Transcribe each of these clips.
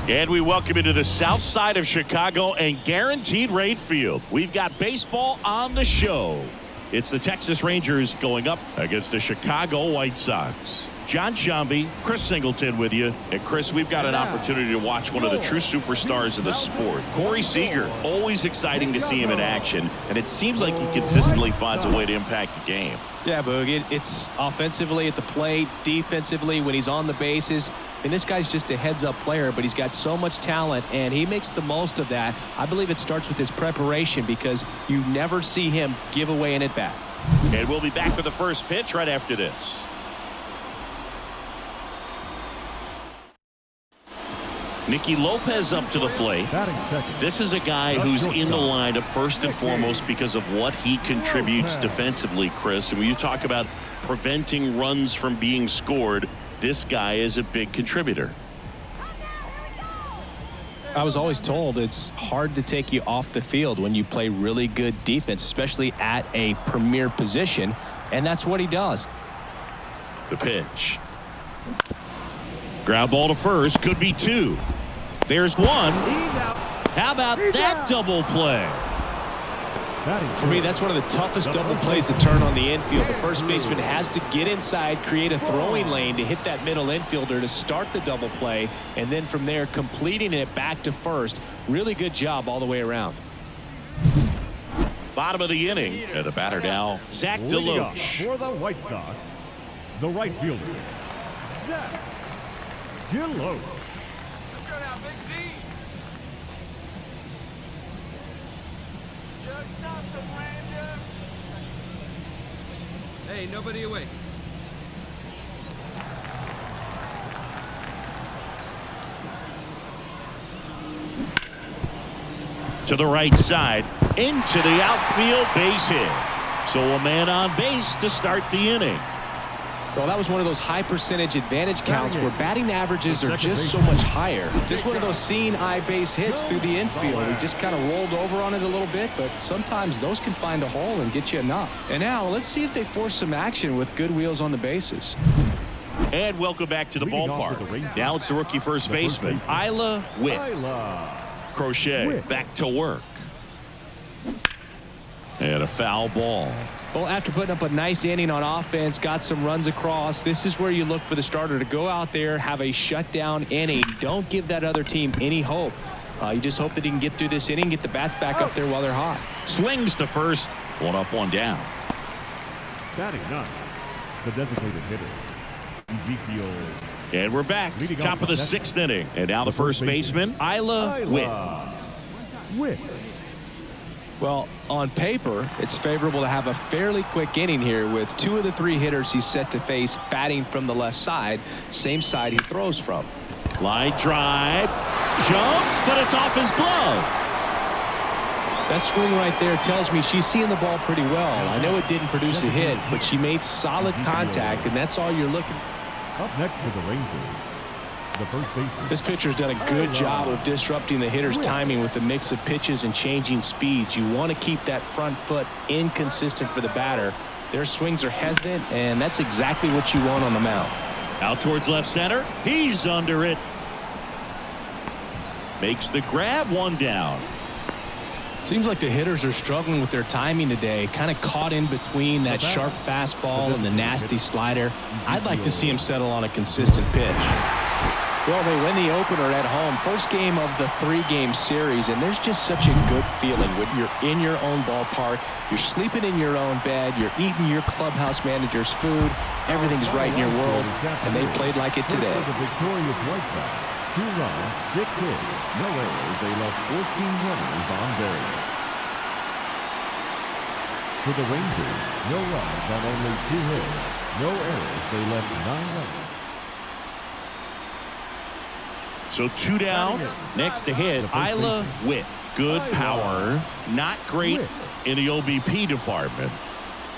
And we welcome you to the south side of Chicago and Guaranteed Rate Field. We've got baseball on the show. It's the Texas Rangers going up against the Chicago White Sox. John Shambi, Chris Singleton with you. And Chris, we've got an opportunity to watch one of the true superstars of the sport. Corey Seager, always exciting to see him in action. And it seems like he consistently finds a way to impact the game. Yeah, Boog, it's offensively at the plate, defensively when he's on the bases. And this guy's just a heads-up player, but he's got so much talent, and he makes the most of that. I believe it starts with his preparation because you never see him give away an at-bat. And we'll be back with the first pitch right after this. Nicky Lopez up to the plate. This is a guy who's in the lineup first and foremost because of what he contributes defensively, Chris. And when you talk about preventing runs from being scored, this guy is a big contributor. I was always told it's hard to take you off the field when you play really good defense, especially at a premier position, and that's what he does. The pitch. Ground ball to first, could be two. There's one. How about that double play? For me, that's one of the toughest double plays to turn on the infield. The first baseman has to get inside, create a throwing lane to hit that middle infielder to start the double play, and then from there completing it back to first. Really good job all the way around. Bottom of the inning. And the batter now, Zach DeLoach. For the White Sox, the right fielder, Zach DeLoach. Hey, nobody away. To the right side, into the outfield, base hit. So a man on base to start the inning. Well, that was one of those high percentage advantage counts where batting averages are just so much higher. Just one of those seeing eye base hits through the infield. We just kind of rolled over on it a little bit, but sometimes those can find a hole and get you a knock. And now let's see if they force some action with good wheels on the bases. And welcome back to the ballpark. Now it's the rookie first baseman, Isla Witt. Crochet back to work. And a foul ball. Well, after putting up a nice inning on offense, got some runs across, this is where you look for the starter to go out there, have a shutdown inning. Don't give that other team any hope. You just hope that he can get through this inning, get the bats back up there while they're hot. Slings to first. One up, one down. Batting ninth, the designated hitter, Ezekiel. And we're back. Top of the sixth inning. And now the first baseman, Isla Witt. Well, on paper, it's favorable to have a fairly quick inning here with two of the three hitters he's set to face batting from the left side, same side he throws from. Line drive, jumps, but it's off his glove. That swing right there tells me she's seeing the ball pretty well. I know it didn't produce a hit, but she made solid contact, and that's all you're looking for. Up next for the Rangers, the first baseman. This pitcher's done a good job of disrupting the hitter's timing with the mix of pitches and changing speeds. You want to keep that front foot inconsistent for the batter. Their swings are hesitant, and that's exactly what you want on the mound. Out towards left center. He's under it. Makes the grab, one down. Seems like the hitters are struggling with their timing today, kind of caught in between that sharp fastball and the nasty slider. I'd like to see him settle on a consistent pitch. Well, they win the opener at home, first game of the three-game series, and there's just such a good feeling when you're in your own ballpark, you're sleeping in your own bed, you're eating your clubhouse manager's food, everything's right in your world, and they played like it today. The victorious White Sox, 2 runs, 6 hits, no errors. They left 14 runners on base. For the Rangers, no runs on only 2 hits, no errors. They left 9 runners. So 2 down. Next to hit, Isla Witt. Good power, not great in the OBP department.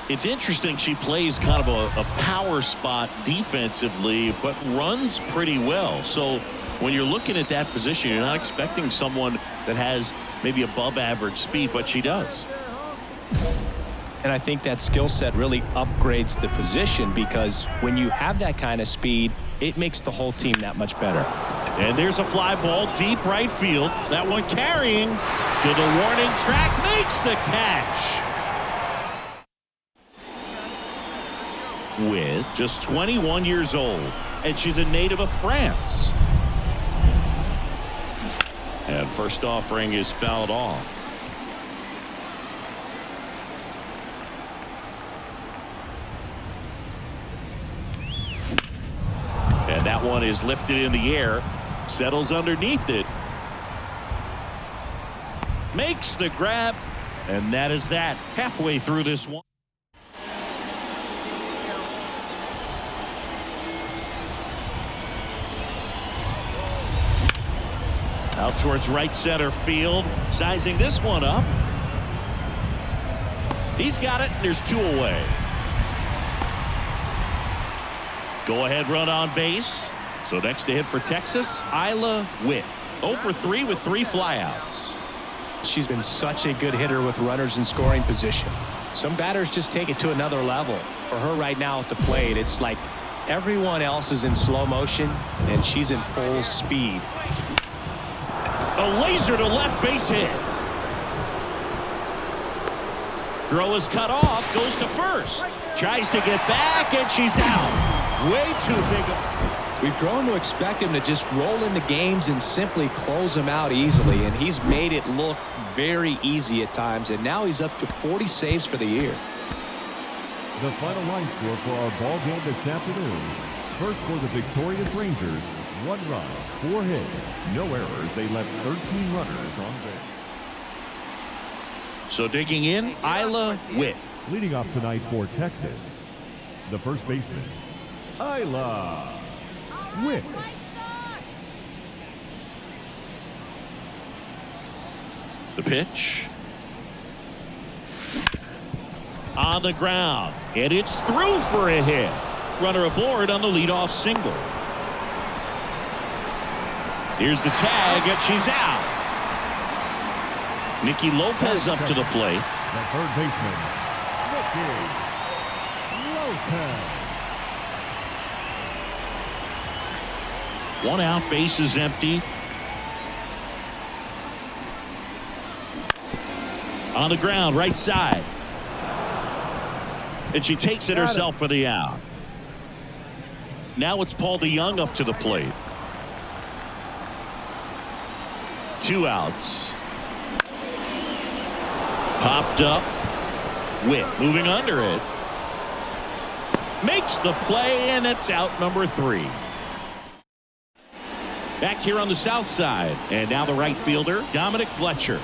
It's interesting she plays kind of a power spot defensively, but runs pretty well. So when you're looking at that position, you're not expecting someone that has maybe above average speed, but she does. And I think that skill set really upgrades the position because when you have that kind of speed, it makes the whole team that much better. And there's a fly ball deep right field. That one carrying to the warning track, makes the catch. With just 21 years old, and she's a native of France. And first offering is fouled off. And that one is lifted in the air, settles underneath it, makes the grab, and that is that. Halfway through this one. Out towards right center field, sizing this one up. He's got it, and there's 2 away. Go ahead run on base. So next to hit for Texas, Isla Witt. 0 for 3 with 3 flyouts. She's been such a good hitter with runners in scoring position. Some batters just take it to another level. For her right now at the plate, it's like everyone else is in slow motion, and she's in full speed. A laser to left base hit. Throw is cut off, goes to first. Tries to get back, and she's out. Way too big. We've grown to expect him to just roll into games and simply close them out easily, and he's made it look very easy at times, and now he's up to 40 saves for the year. The final line score for our ball game this afternoon. First for the victorious Rangers, 1 run, 4 hits, no errors. They left 13 runners on base. So digging in, Isla Witt. Leading off tonight for Texas, the first baseman, Isla Witt. The pitch. On the ground, and it's through for a hit. Runner aboard on the leadoff single. Here's the tag, and she's out. Nicky Lopez up to the plate. The third baseman, Nicky Lopez. 1 out, base is empty. On the ground, right side. And she takes it herself for the out. Now it's Paul DeYoung up to the plate. 2 outs. Popped up. Witt moving under it. Makes the play, and it's out number 3. Back here on the south side. And now the right fielder, Dominic Fletcher.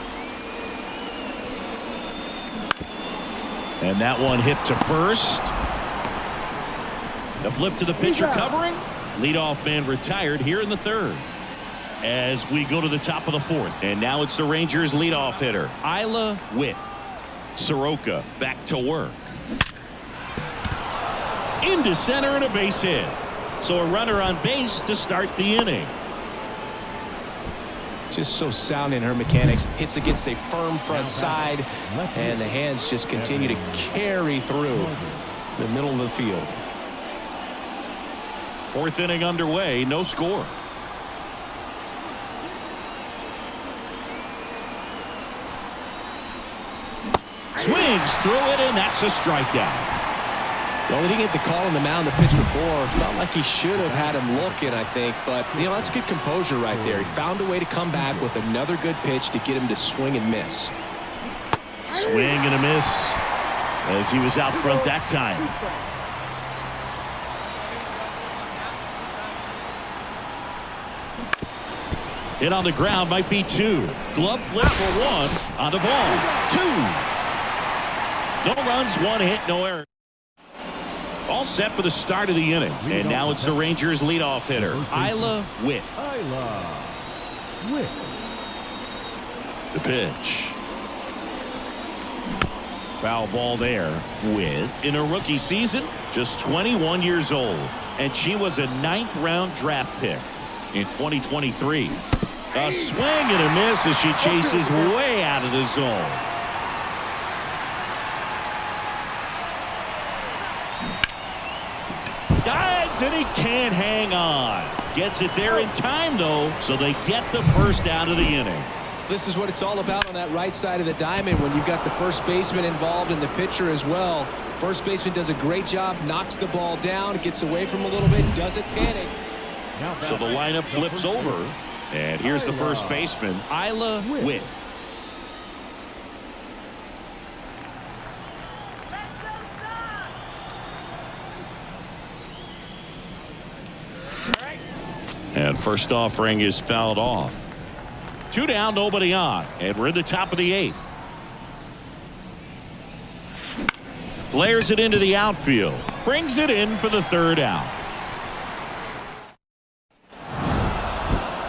And that one hit to first. The flip to the pitcher covering. Leadoff man retired here in the 3rd. As we go to the top of the 4th. And now it's the Rangers leadoff hitter, Isla Witt. Soroka back to work. Into center and a base hit. So a runner on base to start the inning. Just so sound in her mechanics. Hits against a firm front side, and the hands just continue to carry through the middle of the field. 4th inning underway, no score. Swings through it, and that's a strikeout. Well, he didn't get the call on the mound the pitch before. Felt like he should have had him looking, I think. But, you know, that's good composure right there. He found a way to come back with another good pitch to get him to swing and miss. Swing and a miss as he was out front that time. Hit on the ground, might be 2. Glove flip for 1 on the ball. 2. No runs, 1 hit, no error. All set for the start of the inning. And now it's the Rangers leadoff hitter, Isla Witt. Isla Witt. The pitch. Foul ball there. Witt, in her rookie season, just 21 years old. And she was a 9th round draft pick in 2023. A swing and a miss as she chases way out of the zone. Dives, and he can't hang on. Gets it there in time, though, so they get the first out of the inning. This is what it's all about on that right side of the diamond when you've got the first baseman involved and the pitcher as well. First baseman does a great job, knocks the ball down, gets away from a little bit, doesn't panic. So the lineup flips over, and here's the first baseman, Isla Witt. And first offering is fouled off. 2 down, nobody on, and we're in the top of the 8th. Flares it into the outfield. Brings it in for the 3rd out.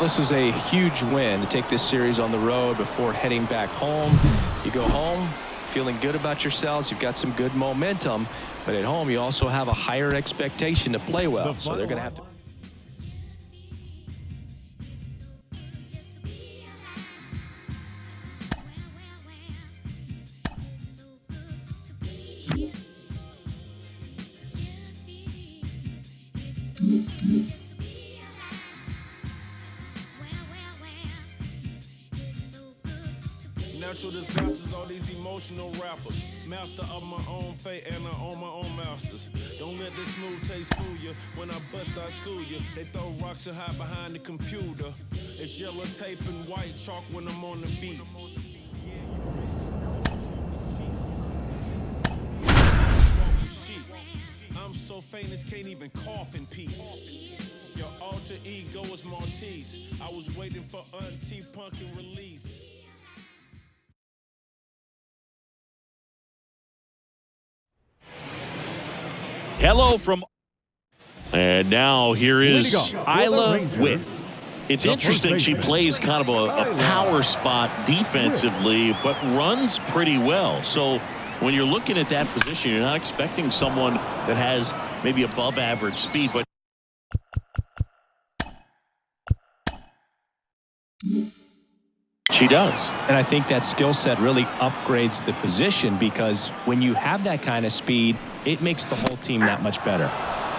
This was a huge win to take this series on the road before heading back home. You go home feeling good about yourselves. You've got some good momentum, but at home you also have a higher expectation to play well. So they're going to have to. Natural disasters, all these emotional rappers. Master of my own fate and I own my own masters. Don't let this smooth taste fool you. When I bust, I school you. They throw rocks and hide behind the computer. It's yellow tape and white chalk when I'm on the beat. I'm so famous, can't even cough in peace. Your alter ego is Maltese. I was waiting for Auntie Punkin release. Hello from. And now here is Isla Witt. It's interesting. She plays kind of a power spot defensively, but runs pretty well. So when you're looking at that position, you're not expecting someone that has maybe above average speed, but she does. And I think that skill set really upgrades the position because when you have that kind of speed, it makes the whole team that much better.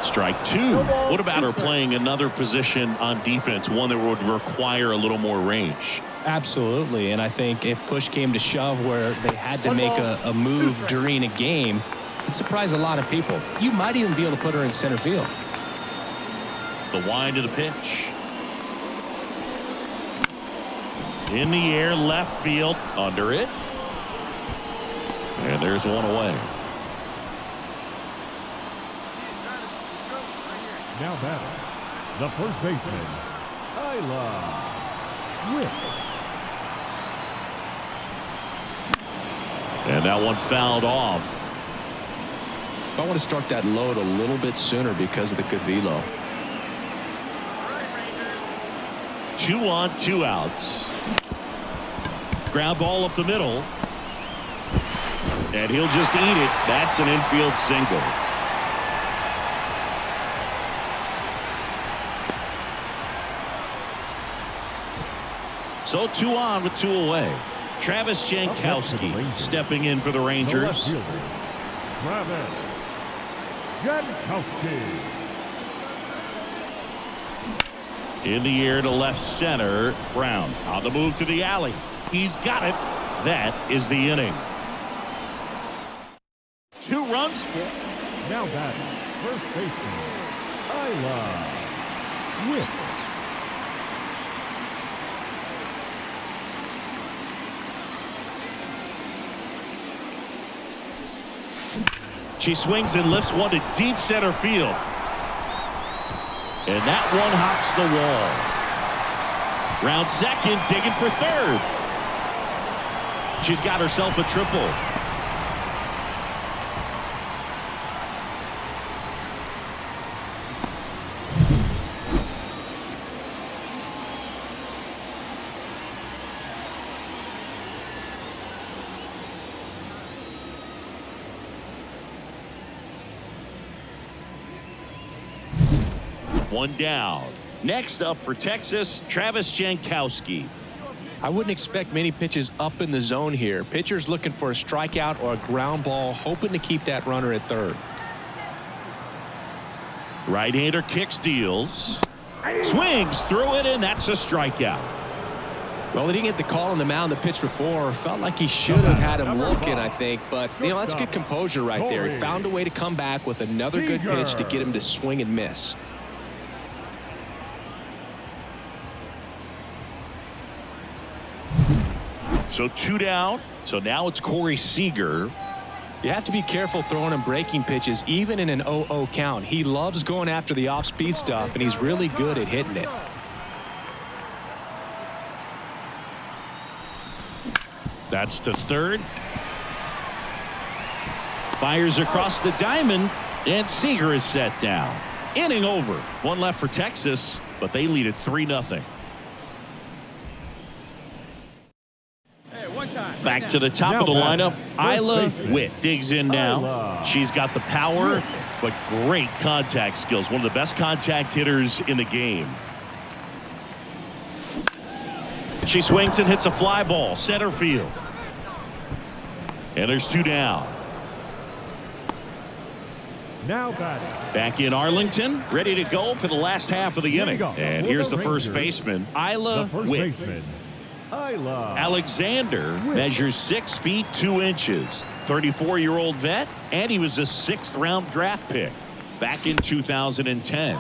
Strike 2. What about her playing another position on defense, one that would require a little more range? Absolutely. And I think if push came to shove where they had to make a move during a game, it'd surprise a lot of people. You might even be able to put her in center field. The wind of the pitch. In the air, left field, under it. And there's one away. Now batting, the first baseman, Isla Witt. And that one fouled off. I want to start that load a little bit sooner because of the good velo. 2 on, 2 outs. Ground ball up the middle. And he'll just eat it. That's an infield single. So 2 on with 2 away. Travis Jankowski stepping in for the Rangers. Travis Jankowski. In the air to left center. Brown on the move to the alley. He's got it. That is the inning. 2 runs. Now batting, first baseman, Isla Witt. She swings and lifts one to deep center field. And that one hops the wall. Round second, digging for third. She's got herself a triple. One down. Next up for Texas, Travis Jankowski. I wouldn't expect many pitches up in the zone here. Pitcher's looking for a strikeout or a ground ball, hoping to keep that runner at third. Right-hander kicks, deals. Swings through it, and that's a strikeout. Well, he didn't get the call on the mound the pitch before. Felt like he should have had him looking, I think. But, you know, that's good composure right there. He found a way to come back with another good pitch to get him to swing and miss. So 2 down. So now it's Corey Seager. You have to be careful throwing him breaking pitches, even in an 0-0 count. He loves going after the off-speed stuff, and he's really good at hitting it. That's to third. Fires across the diamond, and Seager is set down. Inning over. One left for Texas, but they lead it 3-0. Back to the top of the lineup. Isla Witt digs in now. She's got the power, but great contact skills. One of the best contact hitters in the game. She swings and hits a fly ball, center field. And there's 2 down. Now batting. Back in Arlington, ready to go for the last half of the inning. And here's the first baseman, Isla Witt. Alexander measures 6 feet 2 inches. 34-year-old vet, and he was a 6th-round draft pick back in 2010.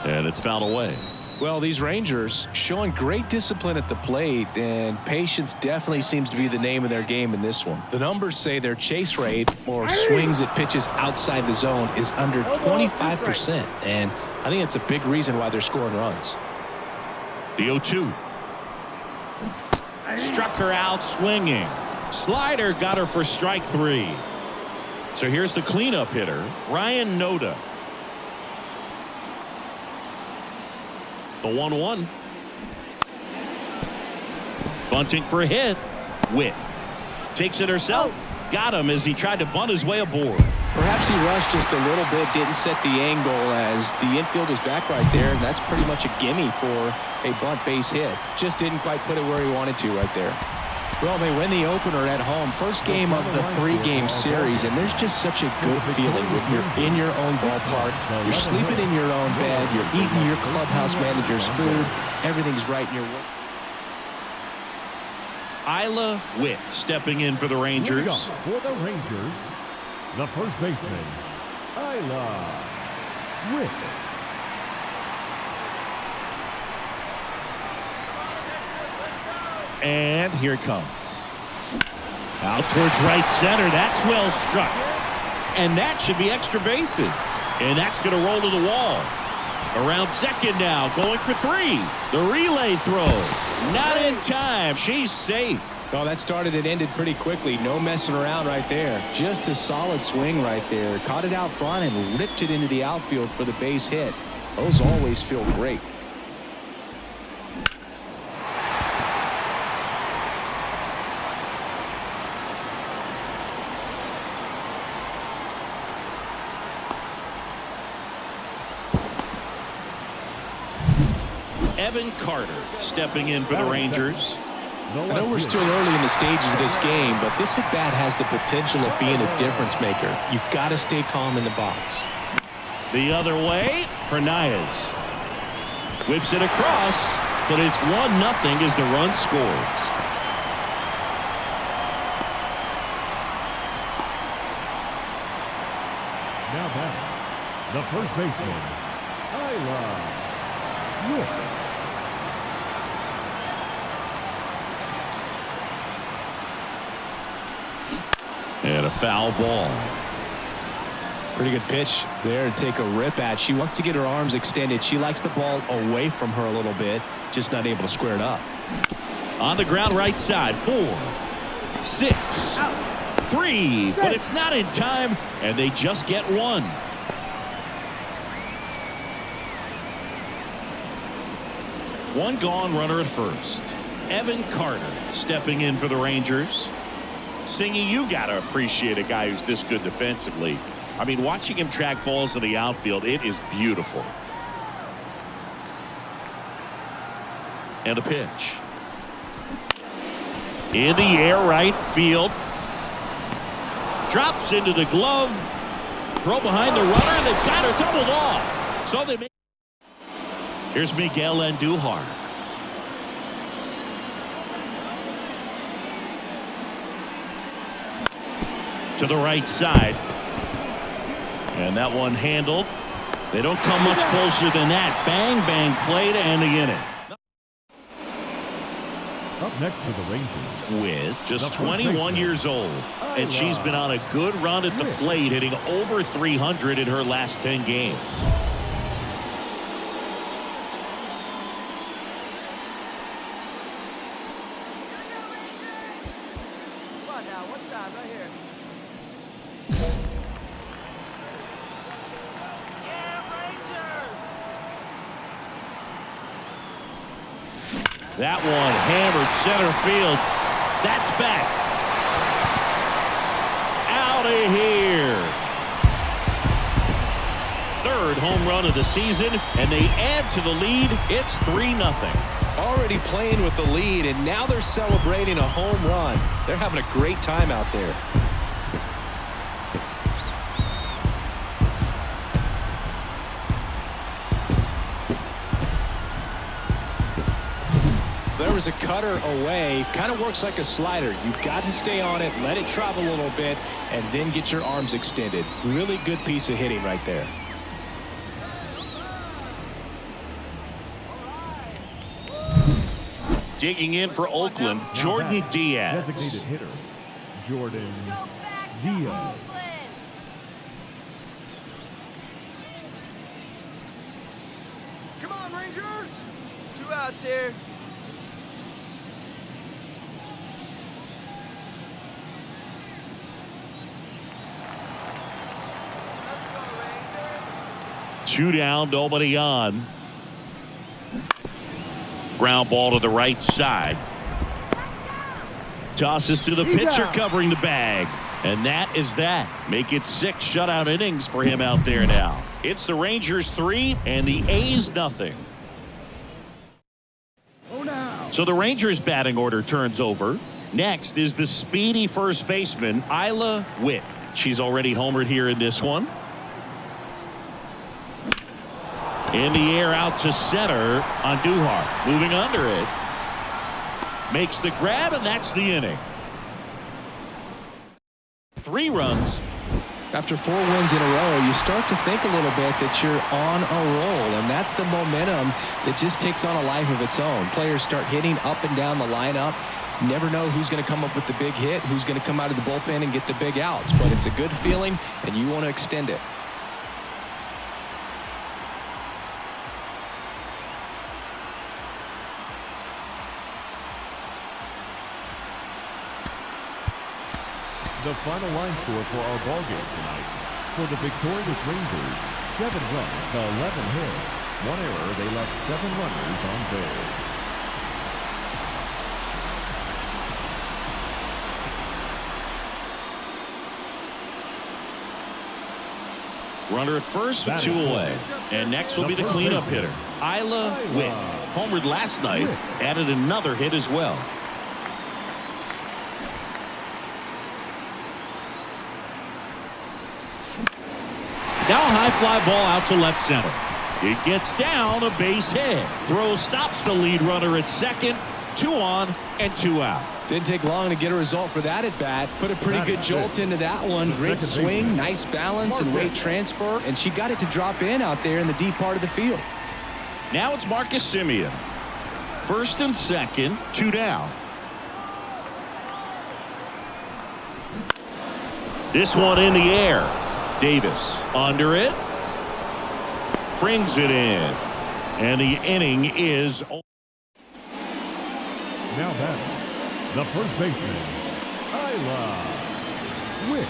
And it's fouled away. Well, these Rangers showing great discipline at the plate, and patience definitely seems to be the name of their game in this one. The numbers say their chase rate, or swings at pitches outside the zone, is under 25%, and I think it's a big reason why they're scoring runs. The 0-2. Struck her out swinging. Slider got her for strike 3. So here's the cleanup hitter, Ryan Noda. The 1-1. Bunting for a hit. Witt takes it herself. Got him as he tried to bunt his way aboard. Perhaps he rushed just a little bit, didn't set the angle as the infield was back right there, and that's pretty much a gimme for a bunt base hit. Just didn't quite put it where he wanted to right there. Well, they win the opener at home. First game of the 3-game series, and there's just such a good feeling when you're in your own ballpark. You're sleeping in your own bed. You're eating your clubhouse manager's food. Everything's right in your way. Isla Witt stepping in for the Rangers. For the Rangers, the first baseman, Isla Witt. And here it comes. Out towards right center. That's well struck. And that should be extra bases. And that's going to roll to the wall. Around second now, going for 3. The relay throw. Not in time. She's safe. Well, that started and ended pretty quickly. No messing around right there. Just a solid swing right there. Caught it out front and ripped it into the outfield for the base hit. Those always feel great. Evan Carter stepping in for the Rangers. I know we're still early in the stages of this game, but this at-bat has the potential of being a difference maker. You've got to stay calm in the box. The other way, Hernandez whips it across, but it's 1-0 as the run scores. Now batting, the first baseman, Isla Witt. And a foul ball. Pretty good pitch there to take a rip at. She wants to get her arms extended. She likes the ball away from her a little bit, just not able to square it up. On the ground right side, 4, 6, 3, but it's not in time, and they just get 1. One gone, runner at first. Evan Carter stepping in for the Rangers. Singy, you got to appreciate a guy who's this good defensively. I mean, watching him track balls in the outfield, it is beautiful. And a pitch. In the air, right field. Drops into the glove. Throw behind the runner, and they've got her doubled off. So they make. Here's Miguel Andujar. To the right side. And that one handled. They don't come much closer than that. Bang, bang play to end the inning. Up next for the Rangers, With just 21 years old. And she's been on a good run at the plate, hitting over 300 in her last 10 games. Come on now, one time right here. That one hammered center field. That's back. Out of here. Third home run of the season, and they add to the lead. It's 3-0. Already playing with the lead, and now they're celebrating a home run. They're having a great time out there. There was a cutter away. Kind of works like a slider. You've got to stay on it, let it travel a little bit, and then get your arms extended. Really good piece of hitting right there. Digging in for Oakland, Jordan Diaz. designated hitter, Jordan Diaz. Come on, Rangers! 2 outs here. Two down, nobody on. Ground ball to the right side. Tosses to the pitcher covering the bag. And that is that. Make it 6 shutout innings for him out there now. It's the Rangers 3 and the A's nothing. So the Rangers batting order turns over. Next is the speedy first baseman, Isla Witt. She's already homered here in this one. In the air out to center on Andujar. Moving under it. Makes the grab, and that's the inning. 3 runs. After 4 wins in a row, you start to think a little bit that you're on a roll, and that's the momentum that just takes on a life of its own. Players start hitting up and down the lineup. Never know who's going to come up with the big hit, who's going to come out of the bullpen and get the big outs, but it's a good feeling, and you want to extend it. The final line score for our ball game tonight. For the victorious Rangers, 7 runs to 11 hits. 1 error, they left 7 runners on base. Runner at first with 2 away. And next will be the cleanup hitter, Isla Witt. Homered last night, added another hit as well. Now a high fly ball out to left center. It gets down, a base hit. Throw stops the lead runner at second. 2 on and 2 out. Didn't take long to get a result for that at bat. Put a pretty good jolt into that one. Great swing, nice balance and weight transfer, and she got it to drop in out there in the deep part of the field. Now it's Marcus Semien. First and second, 2 down. This one in the air. Davis under it. Brings it in. And the inning is over. Now batting, the first baseman, Isla Witt.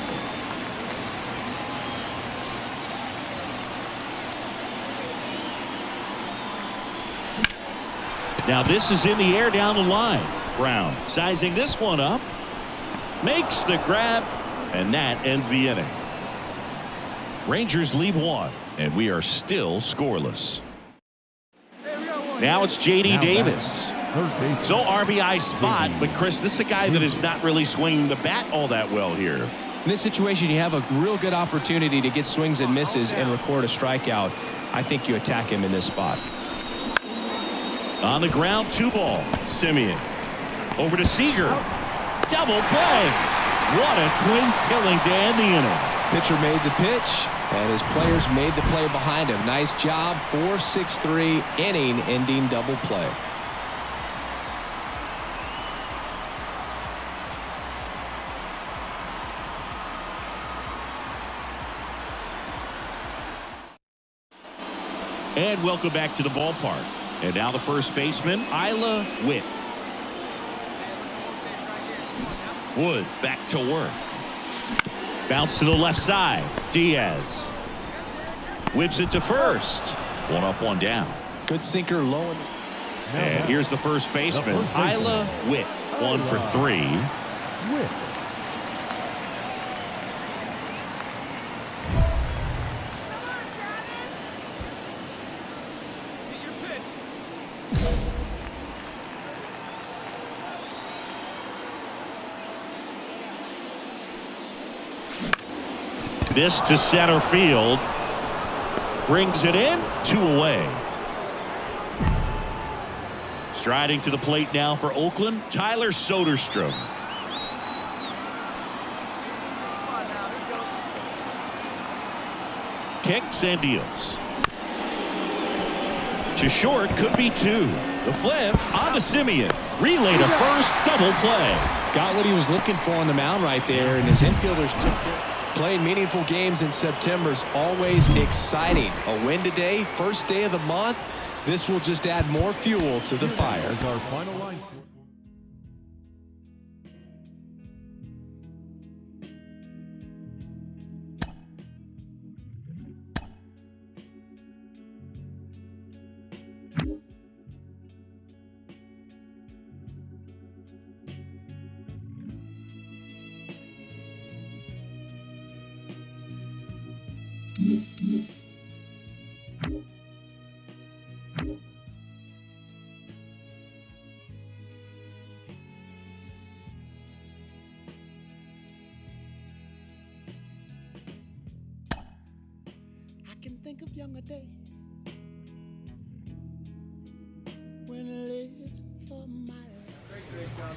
Now this is in the air down the line. Brown sizing this one up. Makes the grab. And that ends the inning. Rangers leave 1, and we are still scoreless. Now it's J.D. Davis. So RBI spot, but Chris, this is a guy that is not really swinging the bat all that well here. In this situation, you have a real good opportunity to get swings and misses and record a strikeout. I think you attack him in this spot. On the ground, 2-ball. Simeon. Over to Seager. Double play. What a twin killing to end the inning. Pitcher made the pitch, and his players made the play behind him. Nice job. 4-6-3 inning-ending double play. And welcome back to the ballpark. And now the first baseman, Isla Witt. Wood back to work. Bounce to the left side. Diaz. Whips it to first. 1 up, 1 down. Good sinker low. And here's the first baseman, Isla Witt. 1 for 3. Witt. This to center field. Brings it in. 2 away. Striding to the plate now for Oakland, Tyler Soderstrom. Kicks and deals. To short, could be 2. The flip on to Simeon. Relay to first, double play. Got what he was looking for on the mound right there, and his infielders took it. Playing meaningful games in September is always exciting. A win today, first day of the month. This will just add more fuel to the fire. As our final line. Think of younger days when I lived for my life. Great job.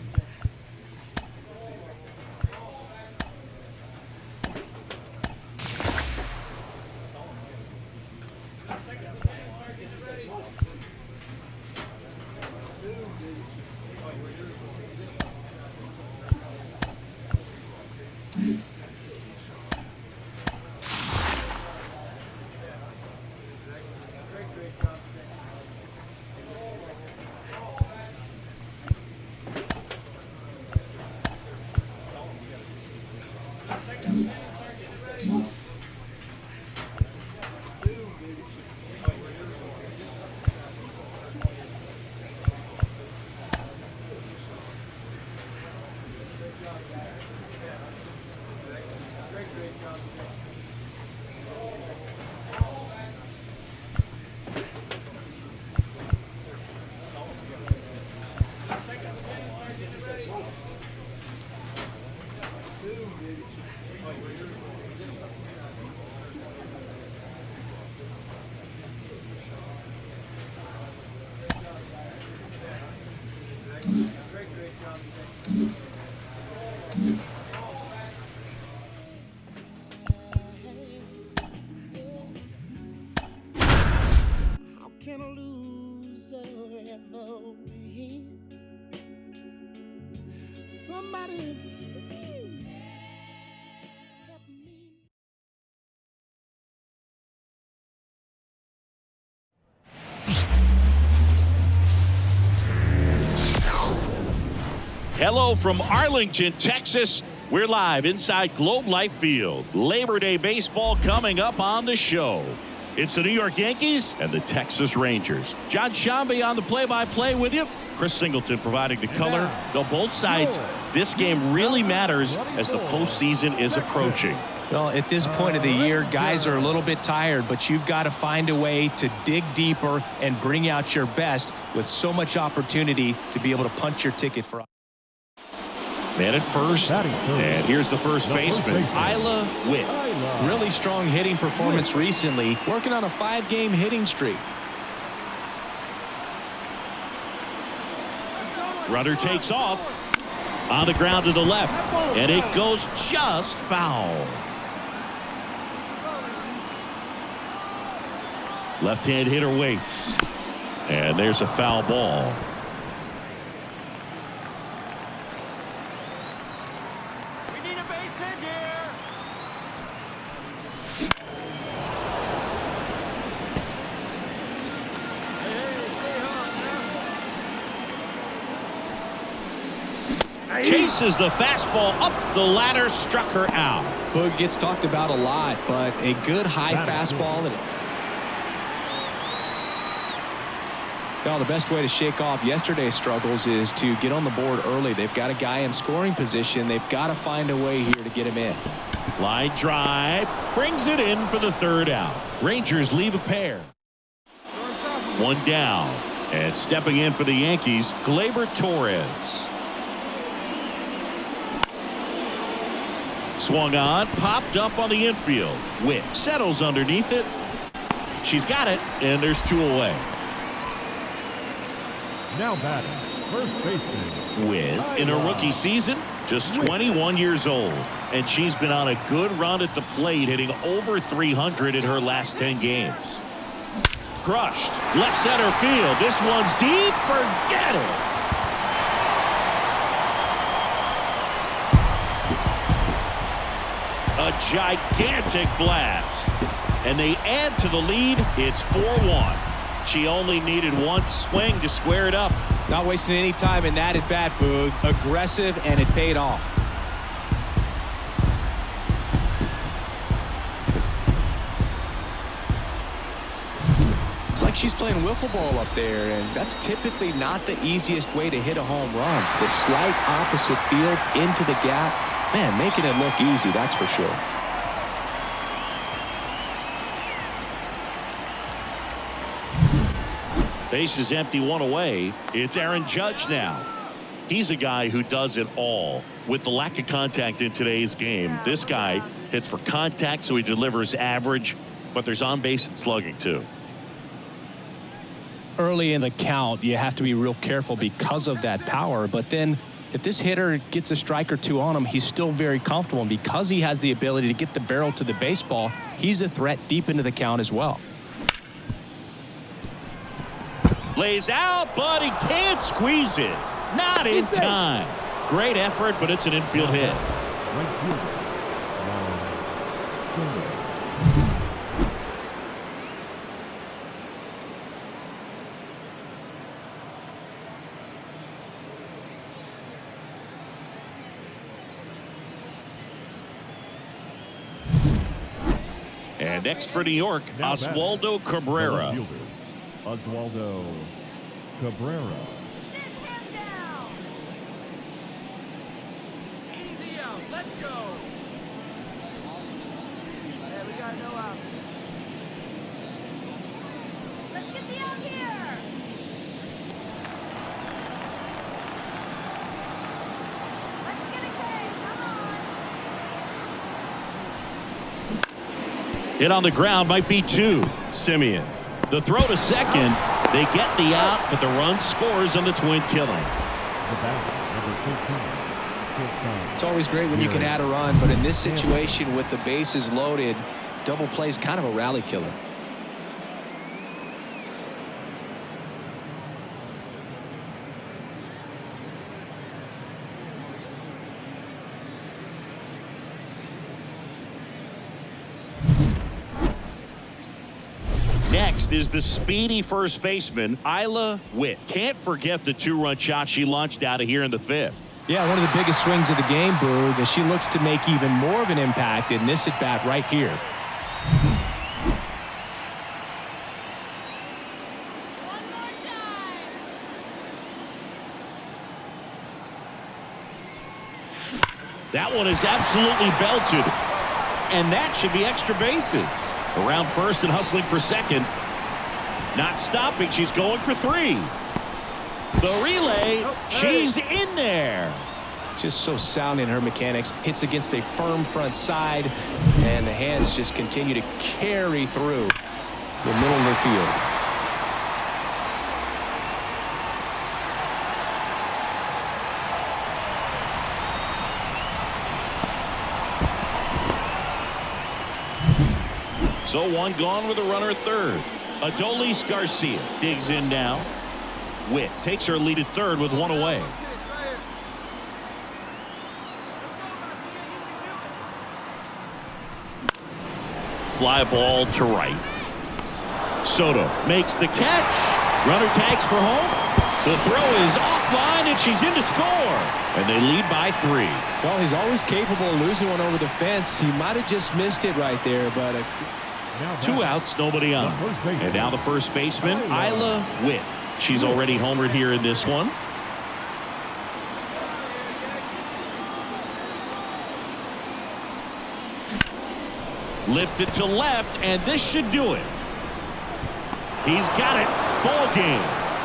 How can a loser ever win? Somebody please help me. Hello from Arlington, Texas. We're live inside Globe Life Field. Labor Day baseball coming up on the show. It's the New York Yankees and the Texas Rangers. John Shambi on the play-by-play with you. Chris Singleton providing the color. Though both sides, this game really matters as the postseason is approaching. Well, at this point of the year, guys are a little bit tired, but you've got to find a way to dig deeper and bring out your best with so much opportunity to be able to punch your ticket for. Man at first, and here's the first baseman, Isla Witt. Really strong hitting performance recently, working on a 5-game hitting streak. Runner takes off. On the ground to the left. And it goes just foul. Left-hand hitter waits. And there's a foul ball. We need a base hit here. Hey, stay home now. Chases the fastball up the ladder, struck her out. Boog gets talked about a lot, but a good high fastball. Well, the best way to shake off yesterday's struggles is to get on the board early. They've got a guy in scoring position. They've got to find a way here to get him in. Line drive brings it in for the third out. Rangers leave a pair. One down. And stepping in for the Yankees, Gleyber Torres. Swung on, popped up on the infield. Witt settles underneath it. She's got it, and there's two away. Now batting, first baseman. Witt, in her rookie season, just 21 years old. And she's been on a good run at the plate, hitting over 300 in her last 10 games. Crushed. Left center field. This one's deep. Forget it. A gigantic blast. And they add to the lead. It's 4-1. She only needed one swing to square it up. Not wasting any time in that at bat, Boog. Aggressive, and it paid off. It's like she's playing wiffle ball up there, and that's typically not the easiest way to hit a home run. The slight opposite field into the gap. Man, making it look easy, that's for sure. Base is empty, one away. It's Aaron Judge now. He's a guy who does it all. With the lack of contact in today's game, this guy hits for contact, so he delivers average, but there's on base and slugging too. Early in the count, you have to be real careful because of that power, but then if this hitter gets a strike or two on him, he's still very comfortable, and because he has the ability to get the barrel to the baseball, he's a threat deep into the count as well. Lays out, but he can't squeeze it. Not in time. Great effort, but it's an infield hit. Right fielder. And next for New York, Oswaldo Cabrera. Oswaldo Cabrera. Easy out. Let's go. Hey, we got no out. Let's get the out here. Let's get it, Kay. Come on. Hit on the ground, might be two. Simeon. The throw to second. They get the out, but the run scores on the twin killing. It's always great when you can add a run, but in this situation with the bases loaded, double play is kind of a rally killer. Next is the speedy first baseman, Isla Witt. Can't forget the two-run shot she launched out of here in the fifth. Yeah, one of the biggest swings of the game, Boog, and she looks to make even more of an impact in this at-bat right here. One more time. That one is absolutely belted. And that should be extra bases. Around first and hustling for second. Not stopping. She's going for three. The relay. She's in there. Just so sound in her mechanics. Hits against a firm front side. And the hands just continue to carry through the middle of the field. So one gone with a runner at third. Adolis Garcia digs in now. Witt takes her lead at third with one away. Fly ball to right. Soto makes the catch. Runner tags for home. The throw is offline, and she's in to score. And they lead by 3. Well, he's always capable of losing one over the fence. He might have just missed it right there, but 2 outs, nobody on. And now the first baseman, Isla Witt. She's already homered here in this one. Lifted to left, and this should do it. He's got it. Ball game.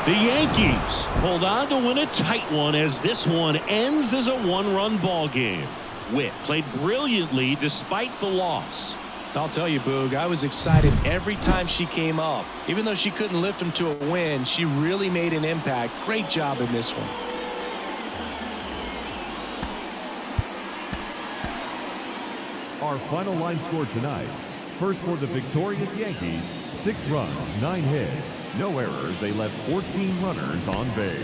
The Yankees hold on to win a tight one as this one ends as a 1-run ball game. Witt played brilliantly despite the loss. I'll tell you, Boog, I was excited every time she came up. Even though she couldn't lift them to a win, she really made an impact. Great job in this one. Our final line score tonight. First for the victorious Yankees, 6 runs, 9 hits, no errors. They left 14 runners on base.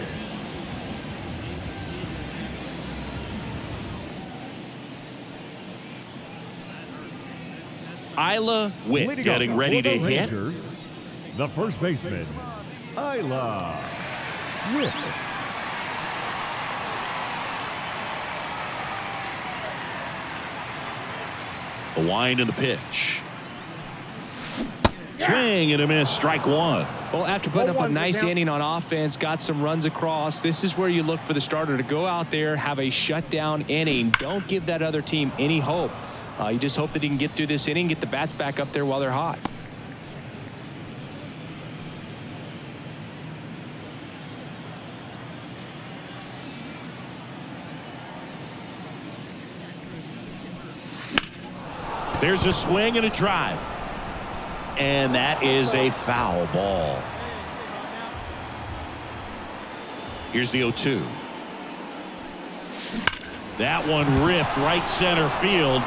Isla Witt Leading getting off ready for to the hit. Rangers, the first baseman, Isla Witt. The wind and the pitch. Swing and a miss, strike 1. Well, after putting up a nice inning on offense, got some runs across, this is where you look for the starter to go out there, have a shutdown inning. Don't give that other team any hope. You just hope that he can get through this inning, get the bats back up there while they're hot. There's a swing and a drive. And that is a foul ball. Here's the 0-2. That one ripped right center field.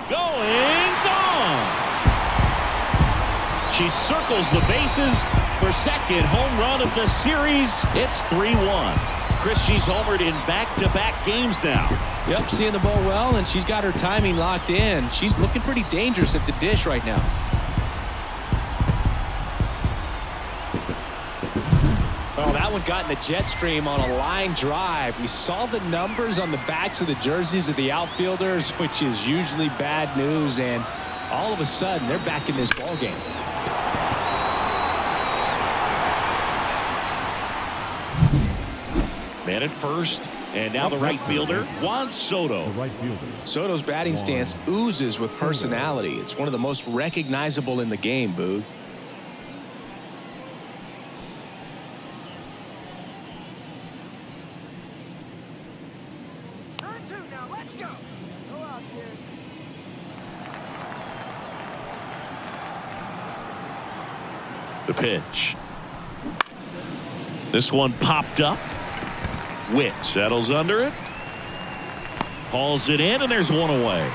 Going, gone. She circles the bases for second home run of the series. It's 3-1. Chris, she's homered in back-to-back games now. Yep, seeing the ball well, and she's got her timing locked in. She's looking pretty dangerous at the dish right now. Oh, that one got in the jet stream on a line drive. We saw the numbers on the backs of the jerseys of the outfielders, which is usually bad news, and all of a sudden, they're back in this ball game. Man at first, and now the right fielder, Juan Soto. The right fielder. Soto's batting stance oozes with personality. It's one of the most recognizable in the game, Boog. Turn 2 now, let's go! Go out, kid. The pitch. This one popped up. Witt settles under it. Hauls it in, and there's one away.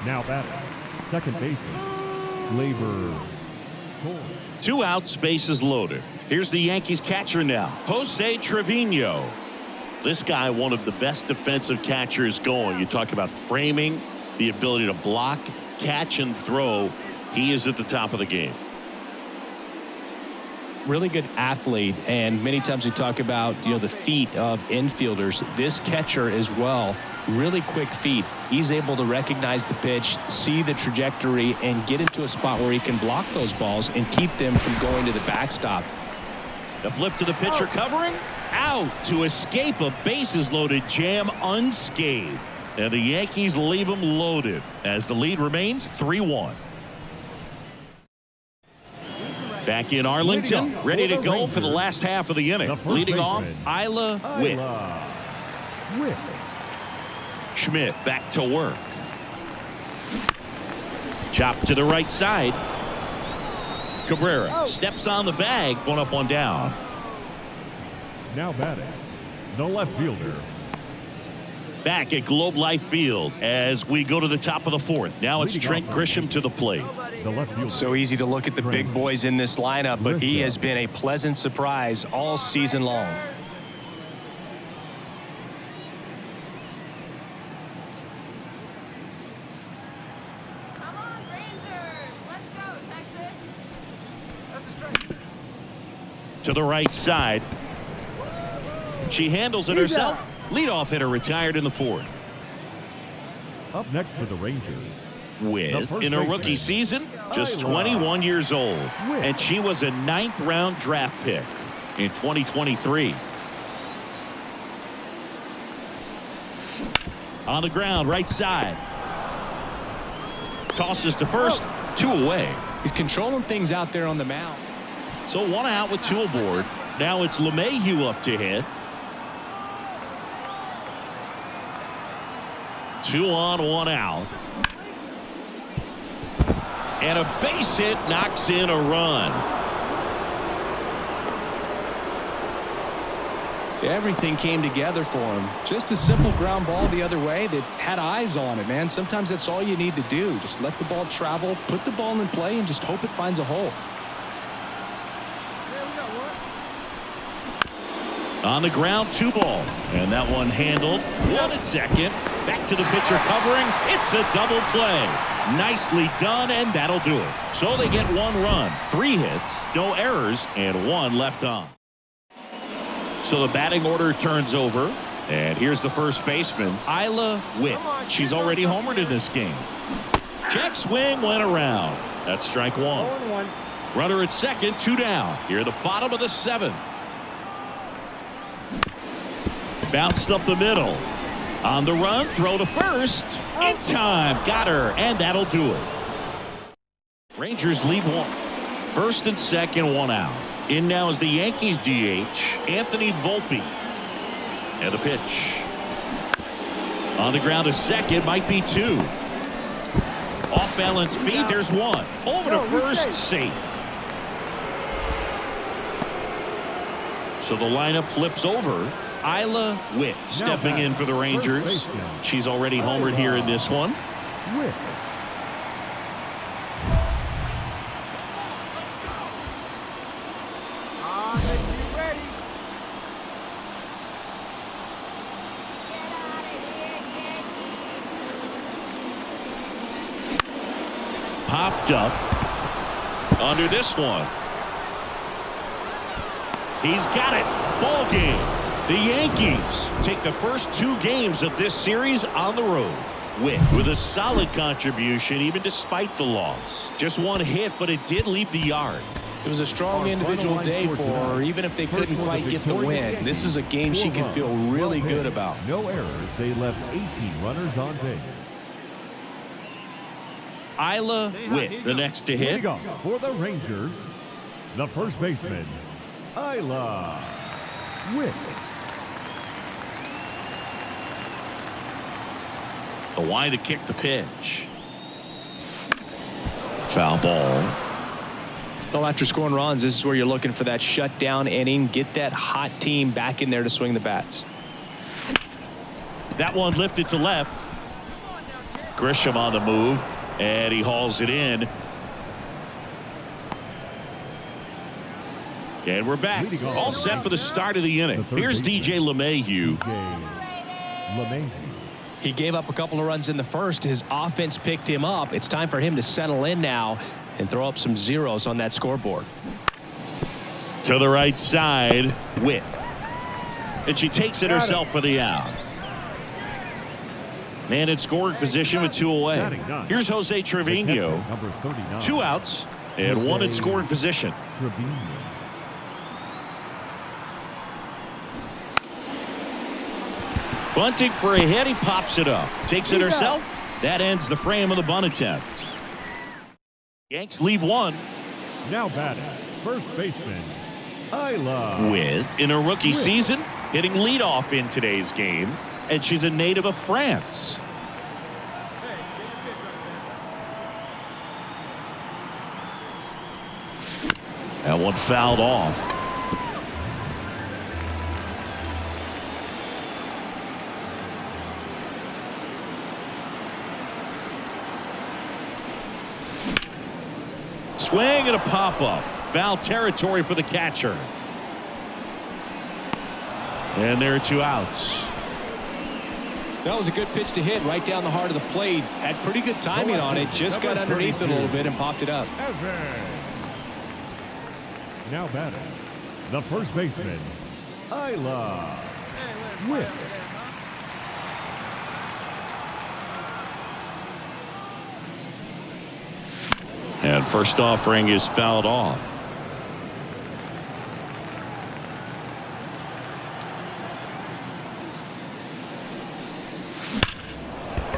Now batting, second baseman, Gleyber Torres. 2 outs, bases loaded. Here's the Yankees catcher now, Jose Trevino. This guy, one of the best defensive catchers going. You talk about framing, the ability to block, catch, and throw. He is at the top of the game. Really good athlete, and many times we talk about the feet of infielders. This catcher as well, really quick feet. He's able to recognize the pitch, see the trajectory, and get into a spot where he can block those balls and keep them from going to the backstop. The flip to the pitcher covering, out to escape a bases loaded jam unscathed. And the Yankees leave them loaded as the lead remains 3-1. Back in Arlington, ready to go for the last half of the inning. Leading off, Isla Witt. Schmidt back to work. Chop to the right side. Cabrera steps on the bag, 1 up, 1 down. Now batting, the left fielder, Back at Globe Life Field as we go to the top of the fourth. Now it's Trent Grisham to the plate. So easy to look at the big boys in this lineup, but he has been a pleasant surprise all season long. Come on, Rangers. Let's go, Texas. That's a strike. To the right side. She handles it herself. Leadoff hitter retired in the fourth. Up next for the Rangers. With, in her rookie season, just 21 years old. And she was a 9th-round draft pick in 2023. On the ground, right side. Tosses to first, 2 away. He's controlling things out there on the mound. So 1 out with 2 aboard. Now it's LeMahieu up to hit. 2 on, 1 out. And a base hit knocks in a run. Everything came together for him. Just a simple ground ball the other way that had eyes on it, man. Sometimes that's all you need to do. Just let the ball travel, put the ball in play, and just hope it finds a hole. On the ground, 2 ball. And that one handled. 1 at second. Back to the pitcher covering. It's a double play. Nicely done, and that'll do it. So they get 1 run, 3 hits, no errors, and 1 left on. So the batting order turns over. And here's the first baseman, Isla Witt. She's already homered in this game. Check swing went around. That's strike 1. Runner at second, 2 down. Here at the bottom of the 7th. Bounced up the middle. On the run, throw to first. In time, got her, and that'll do it. Rangers lead 1. First and second, 1 out. In now is the Yankees DH, Anthony Volpe. And a pitch. On the ground to second, might be 2. Off balance feed, there's 1. Over to first, safe. So the lineup flips over. Isla Witt stepping in for the Rangers. She's already homered here in this one. Popped up under this one. He's got it. Ball game. The Yankees take the first 2 games of this series on the road. Witt with a solid contribution even despite the loss. Just 1 hit, but it did leave the yard. It was a strong individual day for her, even if they couldn't quite get the win. This is a game she can feel really good about. No errors. They left 18 runners on base. Isla Witt, the next to hit. For the Rangers, the first baseman, Isla Witt. The wide to kick the pitch. Foul ball. Well, after scoring runs, this is where you're looking for that shutdown inning. Get that hot team back in there to swing the bats. That one lifted to left. Grisham on the move, and he hauls it in. And we're back. All set for the start of the inning. Here's DJ LeMahieu. He gave up a couple of runs in the first. His offense picked him up. It's time for him to settle in now and throw up some zeros on that scoreboard. To the right side, Witt. And she takes it herself for the out. Man in scoring position with 2 away. Here's Jose Trevino. 2 outs and 1 in scoring position. Bunting for a hit. He pops it up. Takes it herself. That ends the frame of the bunt attempt. Yanks lead 1. Now batting, first baseman, Isla Witt in her rookie season, hitting leadoff in today's game, and she's a native of France. That one fouled off. swing and a pop-up. Foul territory for the catcher. And there are 2 outs. That was a good pitch to hit right down the heart of the plate. Had pretty good timing on it. Just got underneath it a little bit and popped it up. Now batting, the first baseman, Isla Witt. And first offering is fouled off.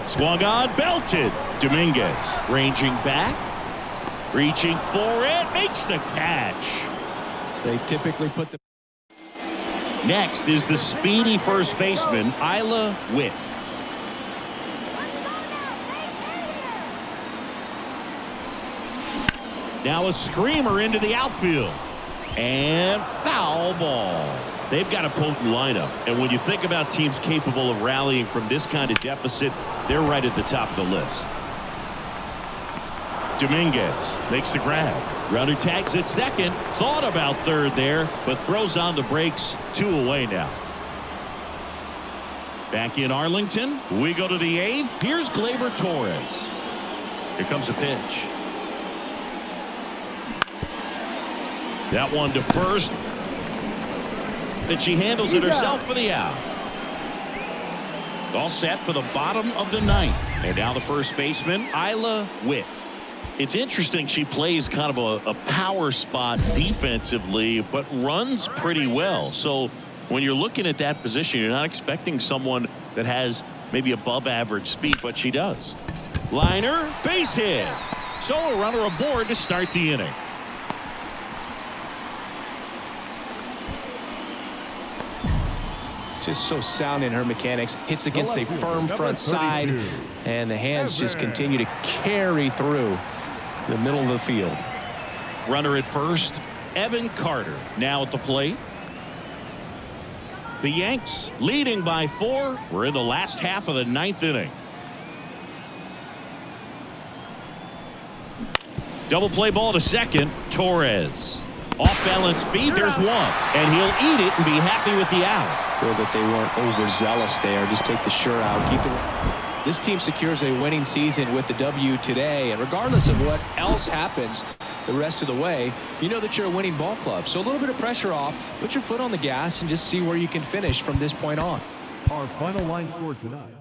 Swung on, belted. Dominguez ranging back, reaching for it, makes the catch. They typically put the... Next is the speedy first baseman, Isla Witt. Now a screamer into the outfield. And foul ball. They've got a potent lineup. And when you think about teams capable of rallying from this kind of deficit, they're right at the top of the list. Dominguez makes the grab. Runner tags at second. Thought about third there, but throws on the brakes. 2 away now. Back in Arlington, we go to the 8th. Here's Gleyber Torres. Here comes a pitch. That one to first. And she handles it herself for the out. All set for the bottom of the 9th. And now the first baseman, Isla Witt. It's interesting, she plays kind of a power spot defensively, but runs pretty well. So when you're looking at that position, you're not expecting someone that has maybe above average speed, but she does. Liner, base hit. So a runner aboard to start the inning. Just so sound in her mechanics. Hits against a firm front side, and the hands just continue to carry through the middle of the field. Runner at first, Evan Carter now at the plate. The Yanks leading by 4. We're in the last half of the 9th inning. Double play ball to second. Torres. Off balance feed. There's one. And he'll eat it and be happy with the out. Feel that they weren't overzealous there. Just take the sure out. Keep it. This team secures a winning season with the W today. And regardless of what else happens the rest of the way, you know that you're a winning ball club. So a little bit of pressure off. Put your foot on the gas and just see where you can finish from this point on. Our final line score tonight.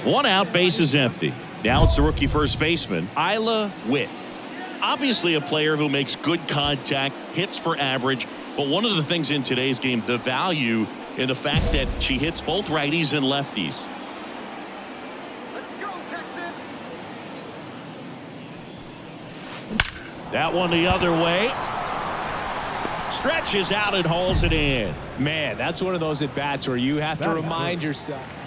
One out, base is empty. Now it's the rookie first baseman, Isla Witt. Obviously a player who makes good contact, hits for average, but one of the things in today's game, the value in the fact that she hits both righties and lefties. Let's go, Texas! That one the other way. Stretches out and hauls it in. Man, that's one of those at-bats where you have to remind yourself.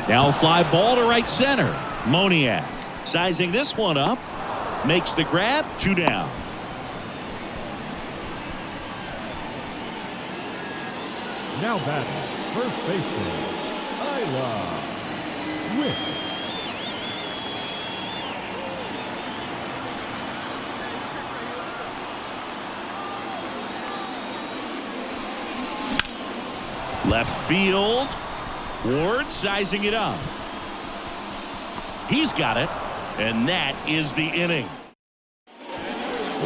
Now a fly ball to right center. Moniak sizing this one up. Makes the grab. 2 down. Now batting, first baseman, Isla Witt. Left field. Ward sizing it up. He's got it. And that is the inning.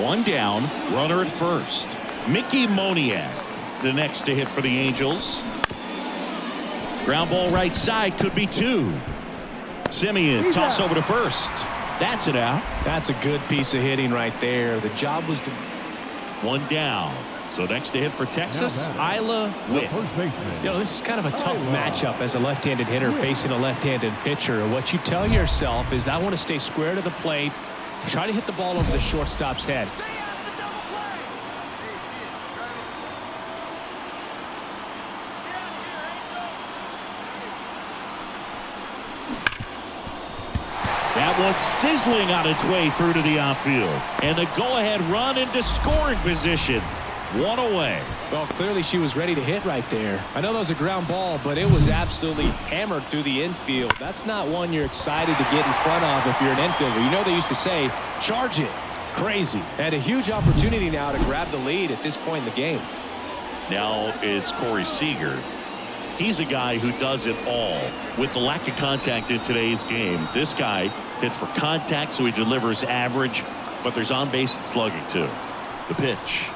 One down, runner at first. Mickey Moniak, the next to hit for the Angels. Ground ball right side, could be two. Simeon, toss over to first. That's it out. That's a good piece of hitting right there. The job was to... One down. So next to hit for Texas, Isla Witt. You know, this is kind of a tough matchup as a left-handed hitter facing a left-handed pitcher. And what you tell yourself is I want to stay square to the plate, try to hit the ball over the shortstop's head. That one's sizzling on its way through to the outfield. And the go-ahead run into scoring position. One away. Well, clearly she was ready to hit right there. I know that was a ground ball, but it was absolutely hammered through the infield. That's not one you're excited to get in front of if you're an infielder. You know they used to say, charge it. Crazy. Had a huge opportunity now to grab the lead at this point in the game. Now it's Corey Seager. He's a guy who does it all. With the lack of contact in today's game, this guy hits for contact, so he delivers average, but there's on-base slugging too. The pitch.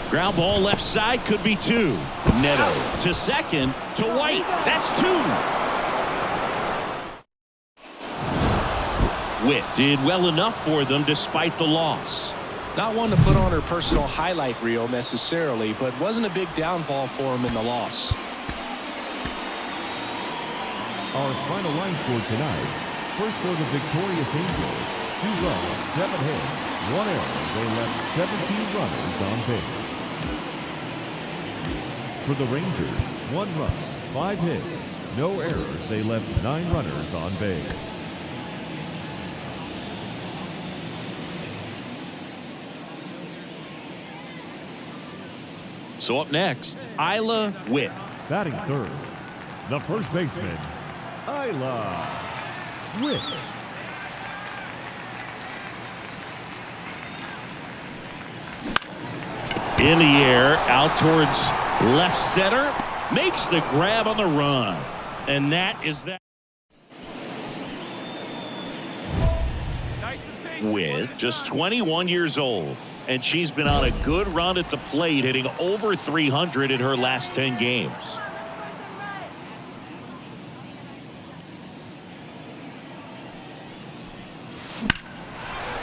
Ground ball left side, could be two. Neto to second, to White. That's two. Witt did well enough for them despite the loss. Not one to put on her personal highlight reel necessarily, but wasn't a big downfall for him in the loss. Our final line score tonight. First for the victorious Angels. 2 runs, 7 hits, 1 error. They left 17 runners on base. For the Rangers, 1 run, 5 hits, no errors. They left 9 runners on base. So up next, Isla Witt. Batting third, the first baseman, Isla Witt. In the air, out towards left center, makes the grab on the run. And that is that. Witt, just 21 years old, and she's been on a good run at the plate, hitting over 300 in her last 10 games.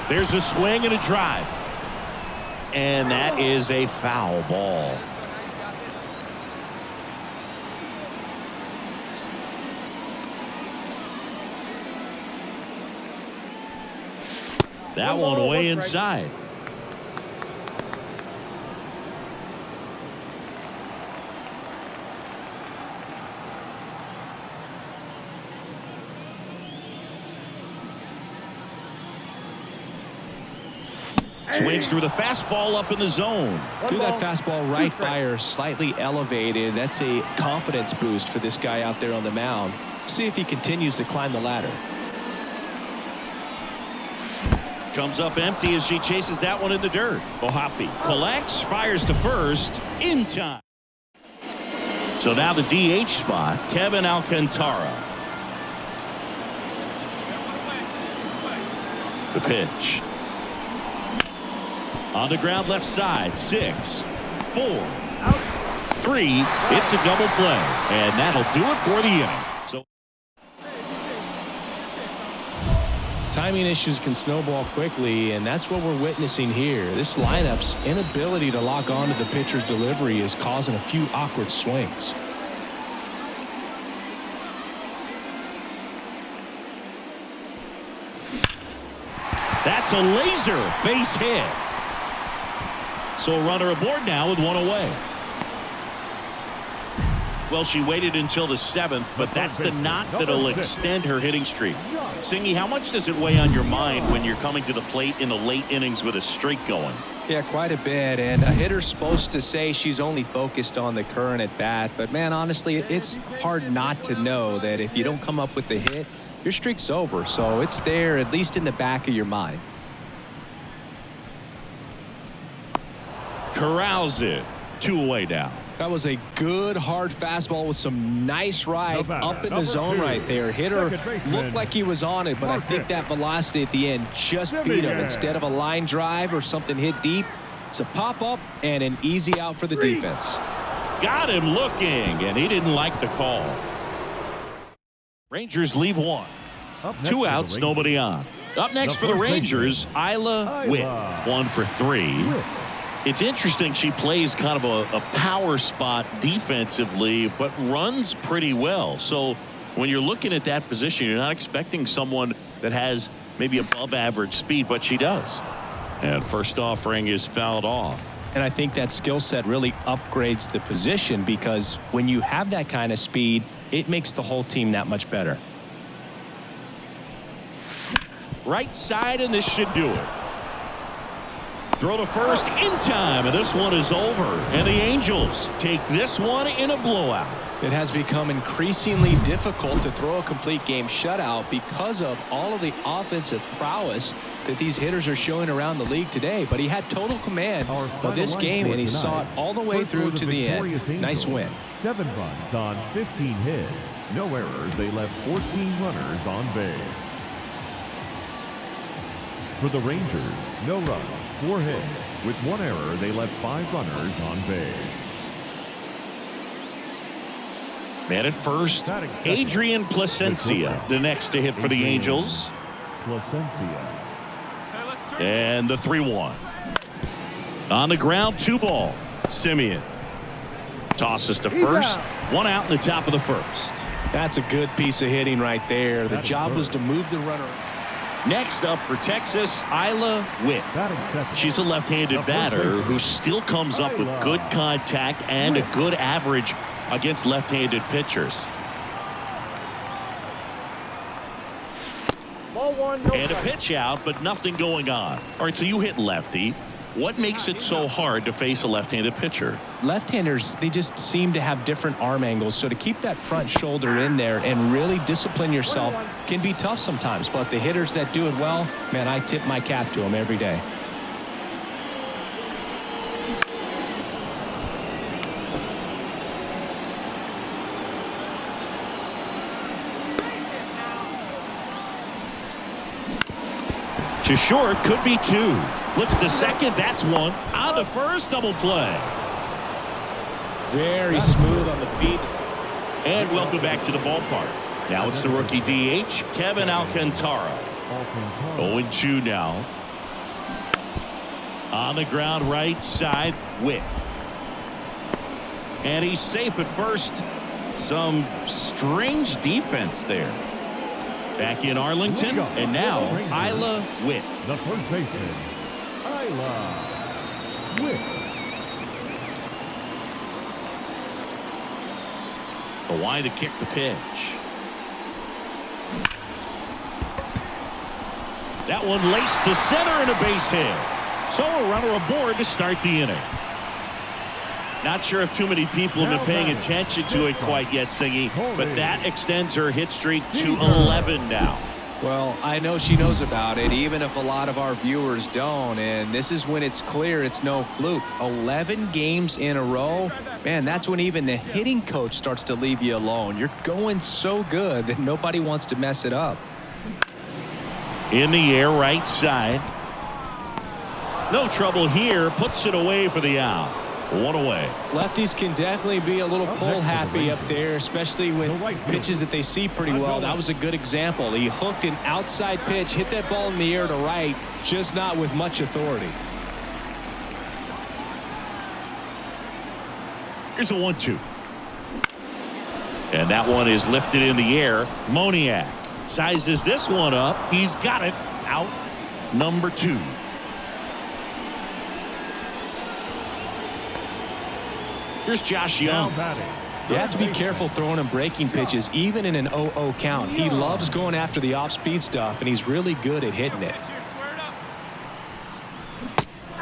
There's a swing and a drive. And that is a foul ball. That one way inside. Swings through the fastball up in the zone. Threw that fastball right by her, slightly elevated. That's a confidence boost for this guy out there on the mound. See if he continues to climb the ladder. Comes up empty as she chases that one in the dirt. Ohapi collects, fires to first, in time. So now the DH spot, Kevin Alcantara. The pitch. On the ground left side, 6, 4, 3. It's a double play, and that'll do it for the inning. So Timing issues can snowball quickly, and that's what we're witnessing here. This lineup's inability to lock on to the pitcher's delivery is causing a few awkward swings. That's a laser base hit. So a runner aboard now with one away. Well, she waited until the 7th, but that's the knock that'll extend her hitting streak. Singy, how much does it weigh on your mind when you're coming to the plate in the late innings with a streak going? Yeah, quite a bit, and a hitter's supposed to say she's only focused on the current at bat, but man, honestly, it's hard not to know that if you don't come up with the hit, your streak's over, so it's there at least in the back of your mind. Corrals it. 2 away now. That was a good, hard fastball with some nice ride up in the zone right there. Hitter looked like he was on it, but I think that velocity at the end just beat him. Instead of a line drive or something hit deep, it's a pop-up and an easy out for the defense. Got him looking, and he didn't like the call. Rangers leave one. 2 outs, nobody on. Up next for the Rangers, Isla Witt, 1 for 3. It's interesting, she plays kind of a power spot defensively, but runs pretty well. So when you're looking at that position, you're not expecting someone that has maybe above average speed, but she does. And first offering is fouled off. And I think that skill set really upgrades the position, because when you have that kind of speed, it makes the whole team that much better. Right side, and this should do it. Throw to first in time, and this one is over. And the Angels take this one in a blowout. It has become increasingly difficult to throw a complete game shutout because of all of the offensive prowess that these hitters are showing around the league today. But he had total command of this game, and he saw it all the way through to the end. Nice win. 7 runs on 15 hits. No errors. They left 14 runners on base. For the Rangers, no runs, 4 hits. With 1 error, they left 5 runners on base. Man at first, Adrian Placencia, the next to hit for the Angels. Placencia. And the 3-1. On the ground, 2 ball. Simeon tosses to first. 1 out in the top of the first. That's a good piece of hitting right there. The job was to move the runner. Next up for Texas, Isla Witt. She's a left-handed batter who still comes up with good contact and a good average against left-handed pitchers. And a pitch out, but nothing going on. All right, so you hit lefty. What makes it so hard to face a left-handed pitcher? Left-handers, they just seem to have different arm angles. So to keep that front shoulder in there and really discipline yourself can be tough sometimes. But the hitters that do it well, man, I tip my cap to them every day. To short, could be 2. Flips to second, that's 1. On to first, double play. Very smooth on the feet. And welcome back to the ballpark. Now it's the rookie DH, Kevin Alcantara. 0-2 now. On the ground, right side, Witt. And he's safe at first. Some strange defense there. Back in Arlington, and now Isla Witt. The first baseman, Isla Witt. A wide to kick the pitch. That one laced to center and a base hit. So a runner aboard to start the inning. Not sure if too many people have been paying attention to it quite yet, Singy, but that extends her hit streak to 11 now. Well, I know she knows about it, even if a lot of our viewers don't. And this is when it's clear it's no fluke. 11 games in a row. Man, that's when even the hitting coach starts to leave you alone. You're going so good that nobody wants to mess it up. In the air, right side. No trouble here. Puts it away for the out. 1 away. Lefties can definitely be a little pull happy up there, especially with pitches that they see pretty well. That was a good example. He hooked an outside pitch, hit that ball in the air to right, just not with much authority. Here's a 1-2. And that one is lifted in the air. Moniak sizes this one up. He's got it. Out number 2. Here's Josh Young. You have to be careful throwing him breaking pitches, even in an 0-0 count. He loves going after the off-speed stuff, and he's really good at hitting it.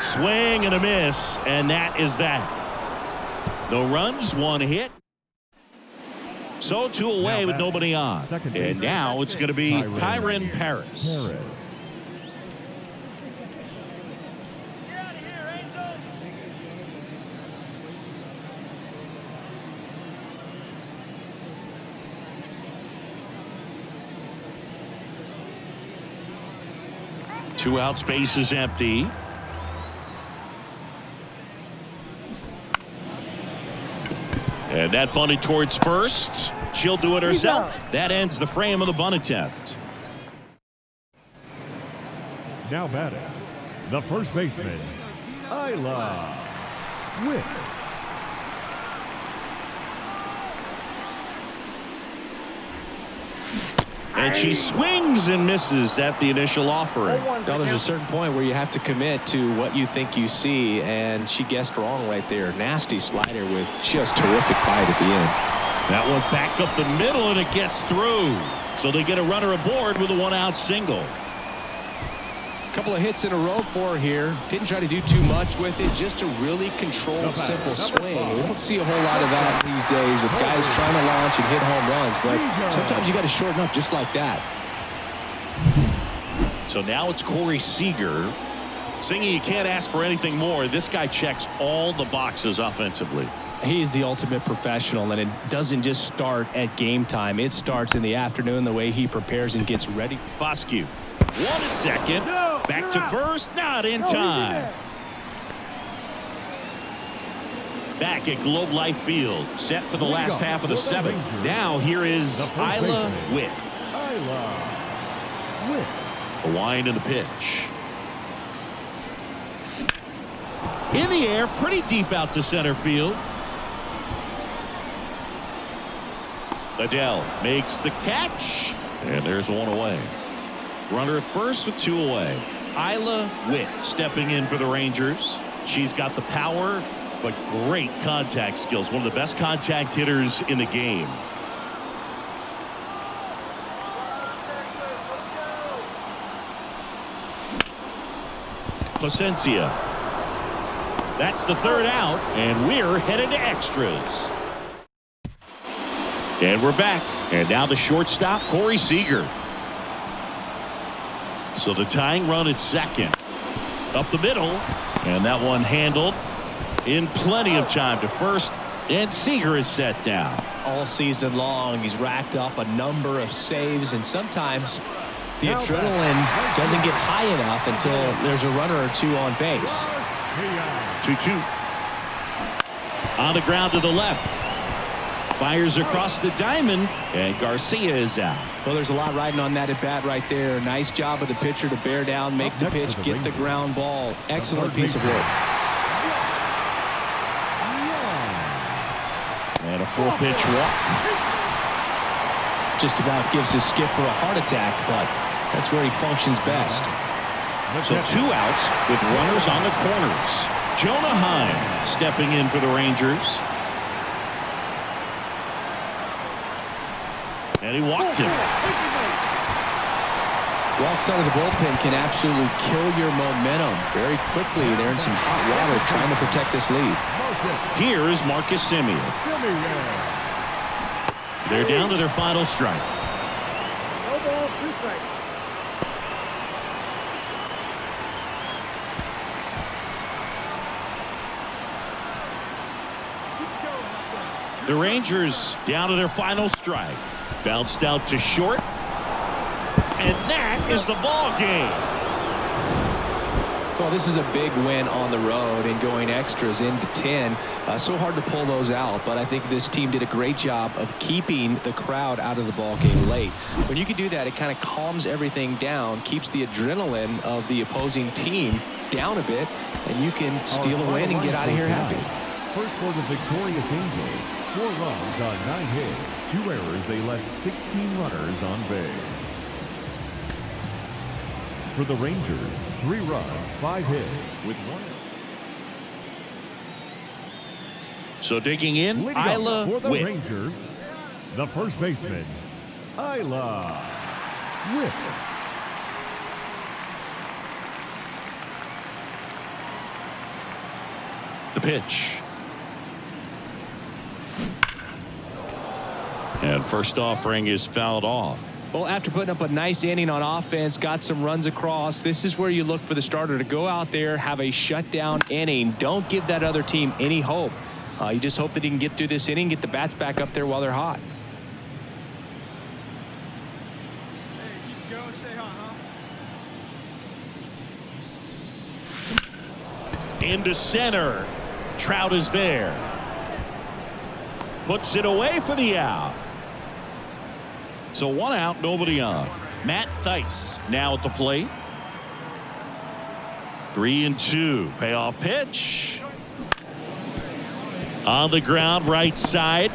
Swing and a miss, and that is that. No runs, 1 hit. So 2 away with nobody on. And now it's going to be Kyron Paris. Two outs, base is empty. And that bunted towards first. She'll do it herself. That ends the frame of the bunt attempt. Now batting, the first baseman, Isla Witt. And she swings and misses at the initial offering. Now there's a certain point where you have to commit to what you think you see, and she guessed wrong right there. Nasty slider with just terrific bite at the end. That one back up the middle, and it gets through. So they get a runner aboard with a one-out single. Couple of hits in a row for her here. Didn't try to do too much with it, just a really controlled, simple swing. We don't see a whole lot of that these days with guys trying to launch and hit home runs, but sometimes you got to shorten up just like that. So now it's Corey Seager. Singing, you can't ask for anything more. This guy checks all the boxes offensively. He's the ultimate professional, and it doesn't just start at game time. It starts in the afternoon, the way he prepares and gets ready. Foscue, 1 at second. Back to first, not in time. Back at Globe Life Field, set for the last half of the 7th. Now here is Isla Witt. The wind and the pitch. In the air, pretty deep out to center field. Adele makes the catch, and there's one away. Runner at first with 2 away. Isla Witt stepping in for the Rangers. She's got the power, but great contact skills. One of the best contact hitters in the game. Placencia. That's the 3rd out, and we're headed to extras. And we're back. And now the shortstop, Corey Seager. So the tying run at second. Up the middle. And that one handled in plenty of time to first. And Seager is set down. All season long, he's racked up a number of saves, and sometimes the adrenaline doesn't get high enough until there's a runner or two on base. 2-2. On the ground to the left. Fires across the diamond, and Garcia is out. Well, there's a lot riding on that at bat right there. Nice job of the pitcher to bear down, make the pitch, get the ground ball. Excellent piece of work. And a 4-pitch walk. Just about gives his skipper a heart attack, but that's where he functions best. So 2 outs with runners on the corners. Jonah Heim stepping in for the Rangers. And he walked him. Walks out of the bullpen can absolutely kill your momentum very quickly. They're in some hot water trying to protect this lead. Here is Marcus Semien. They're down to their final strike. No ball, 2 strikes. The Rangers down to their final strike. Bounced out to short. And that is the ball game. Well, this is a big win on the road and going extras into 10. So hard to pull those out, but I think this team did a great job of keeping the crowd out of the ball game late. When you can do that, it kind of calms everything down, keeps the adrenaline of the opposing team down a bit, and you can steal a win and get out of here happy. First for the victorious Angels, 4 runs on 9 hits, 2 errors. They left 16 runners on base. For the Rangers, 3 runs, 5 hits, with 1 error. So digging in, Isla for the Witt. Rangers, the first baseman, Isla Witt. The pitch. And first offering is fouled off. Well, after putting up a nice inning on offense, got some runs across, this is where you look for the starter to go out there, have a shutdown inning. Don't give that other team any hope. You just hope that he can get through this inning, get the bats back up there while they're hot. Hey, keep going, stay hot, huh? Into center. Trout is there. Puts it away for the out. So 1 out, nobody on. Matt Theis now at the plate. 3-2. Payoff pitch. On the ground, right side.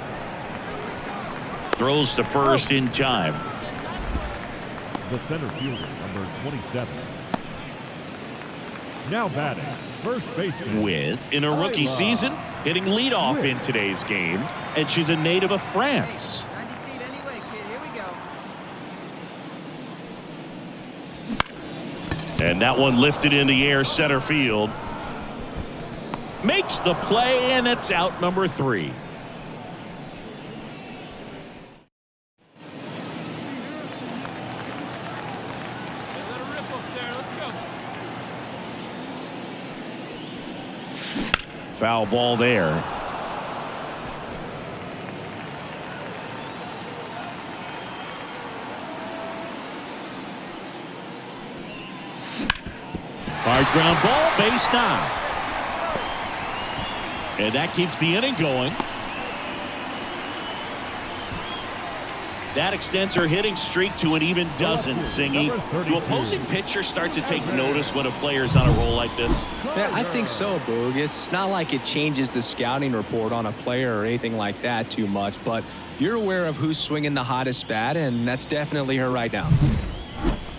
Throws to first in time. The center fielder, number 27. Now batting, first baseman. With, in her rookie season, hitting leadoff in today's game. And she's a native of France. 90 feet anyway, kid. Here we go. And that one lifted in the air, center field. Makes the play, and it's out number 3. Let her rip up there. Let's go. Foul ball there. Hard ground ball, base knock. And that keeps the inning going. That extends her hitting streak to an even dozen, Singy. Do opposing pitchers start to take notice when a player's on a roll like this? Yeah, I think so, Boog. It's not like it changes the scouting report on a player or anything like that too much, but you're aware of who's swinging the hottest bat, and that's definitely her right now.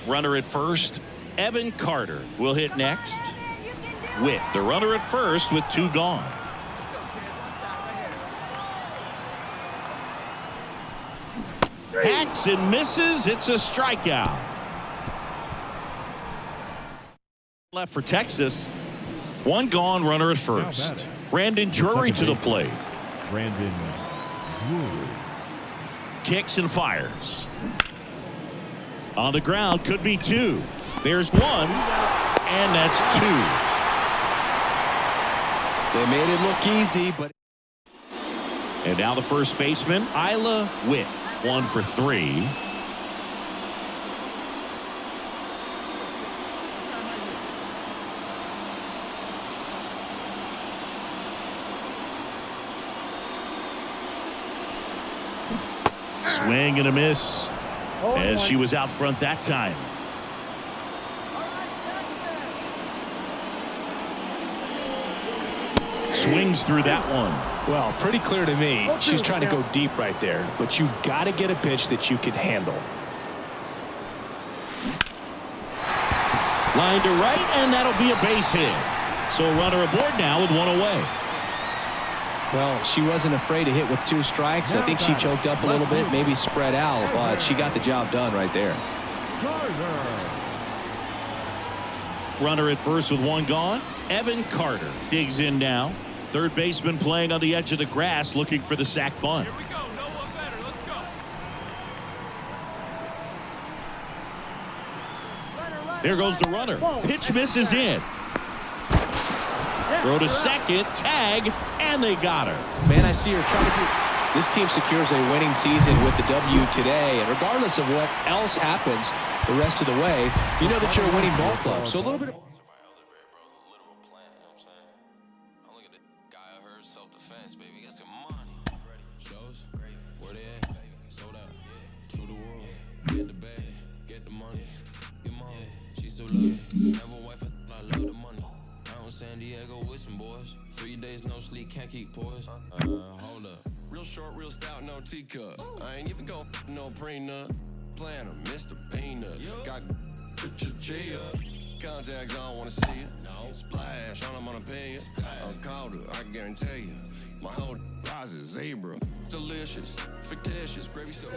Runner at first, Evan Carter will hit next. With the runner at first with 2 gone. Hacks and misses. It's a strikeout. Left for Texas. 1 gone, runner at first. Brandon Drury to the plate. Brandon Drury. Kicks and fires. On the ground, could be 2. There's 1, and that's 2. They made it look easy, but... And now the first baseman, Isla Witt. 1 for 3. Swing and a miss as she was out front that time. Swings through that one. Well, pretty clear to me. She's trying to go deep right there, but you got to get a pitch that you can handle. Line to right, and that'll be a base hit. So a runner aboard now with 1 away. Well, she wasn't afraid to hit with 2 strikes. I think she choked up a little bit, maybe spread out, but she got the job done right there. Runner at first with 1 gone. Evan Carter digs in now. Third baseman playing on the edge of the grass, looking for the sac bunt. Here we go. No one better. Let's go. There goes the runner. Pitch misses in. Throw to second, tag, and they got her. Man, I see her trying to do. This team secures a winning season with the W today, and regardless of what else happens the rest of the way, you know that you're a winning ball club. So a little bit of... Never wife, I love the money. Out in San Diego with some boys. 3 days no sleep, can't keep poised. Hold up. Real short, real stout, no teacup. I ain't even gon' no prenup. Plan a Mr. Peanut. Got chia. Contacts, I don't wanna see it. Splash, on them on a pay it. I'm called her, I guarantee you. My whole eyes is zebra. Delicious, fictitious, gravy so.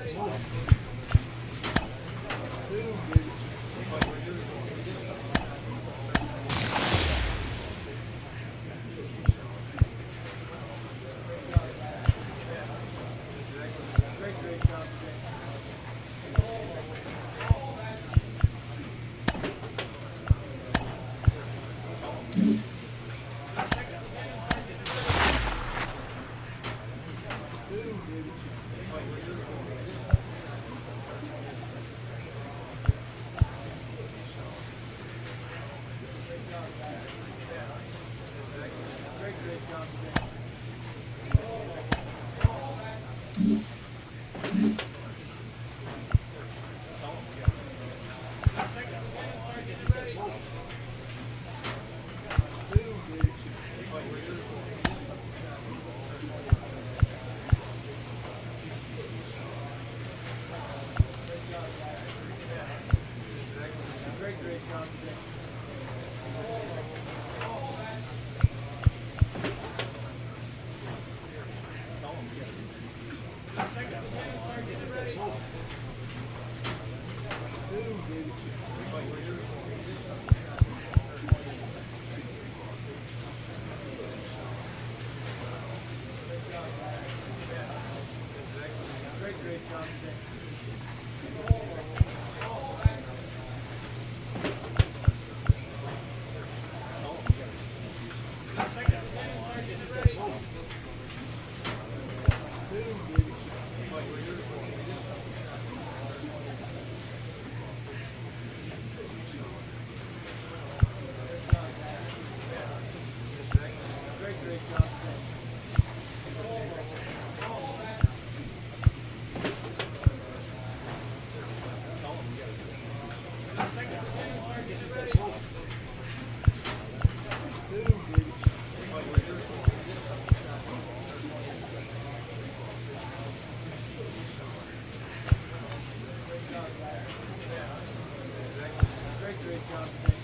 Great job today.